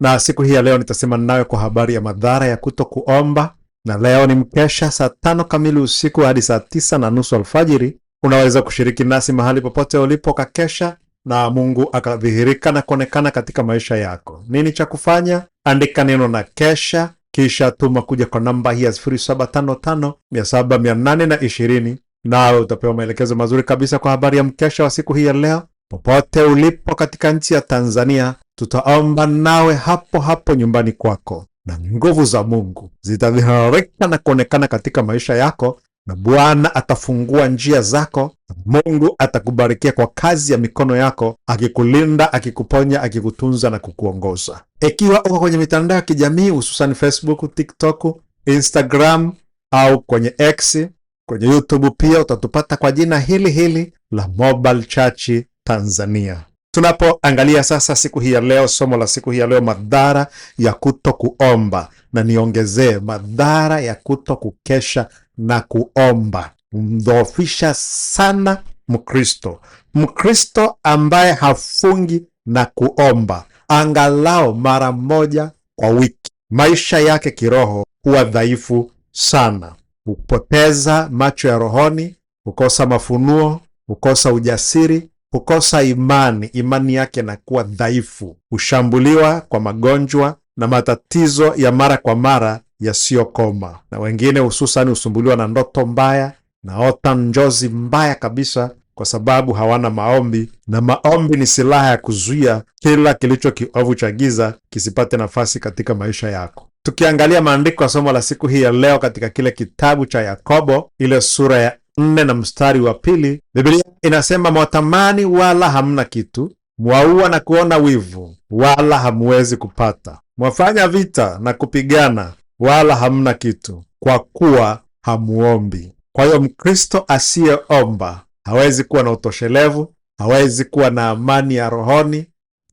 Na siku hii ya leo nitasema nawe kwa habari ya madhara ya kutokuomba. Na leo ni mkesha saa 5 kamili usiku hadi saa 9:30 alfajiri. Unaweza kushiriki nasi mahali popote ulipo kakesha na Mungu akadhihirika na kuonekana katika maisha yako. Nini cha kufanya? Andika neno na kesha, kisha tuma kuja kwa namba hii ya 0755 nawe utapewa maelekezo mazuri kabisa kwa habari ya mkesha wa siku hii ya leo. Popote ulipo katika nchi ya Tanzania, tutaomba nawe hapo hapo nyumbani kwako, na nguvu za Mungu zitadhihirika na kuonekana katika maisha yako, na Bwana atafungua njia zako, na Mungu atakubarikia kwa kazi ya mikono yako, akikulinda, akikuponya, akikutunza na kukuongoza. Ikiwa uko kwenye mitandao ya kijamii hususan Facebook, TikTok, Instagram au kwenye X, kwenye YouTube pia utatupata kwa jina hili hili la Mobile Church Tanzania. Tunapoangalia sasa siku hii ya leo, somo la siku hii ya leo, madhara ya kutokuomba, na niongezee madhara ya kutokukesha na kuomba. Mdhoofisha sana Mkristo. Mkristo ambaye hafungi na kuomba angalau mara moja kwa wiki, maisha yake kiroho huwa dhaifu sana. Hupoteza macho ya rohoni, hukosa mafunuo, hukosa ujasiri, hukosa imani yake inakuwa dhaifu, hushambuliwa kwa magonjwa na matatizo ya mara kwa mara yasiyokoma. Na wengine hususan husumbuliwa na ndoto mbaya, naota njozi mbaya kabisa, kwa sababu hawana maombi, na maombi ni silaha ya kuzuia kila kilicho kiovu cha giza kisipate nafasi katika maisha yako. Tukiangalia maandiko ya somo la siku hii ya leo katika kile kitabu cha Yakobo, ile sura ya 4 na mstari wa 2, Biblia inasema, mwatamani wala hamna kitu, mwaua na kuona wivu wala hamwezi kupata, mwafanya vita na kupigana wala hamna kitu, kwa kuwa hamuombi. Kwa hiyo Mkristo asiyeomba hawezi kuwa na utoshelevu, hawezi kuwa na amani ya rohoni.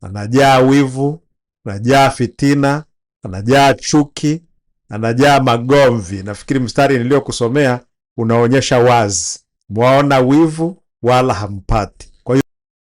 Anajaa wivu, anajaa fitina, anajaa chuki, anajaa magomvi. Nafikiri mstari niliokusomea unaonyesha wazi, mwaona wivu wala hampati.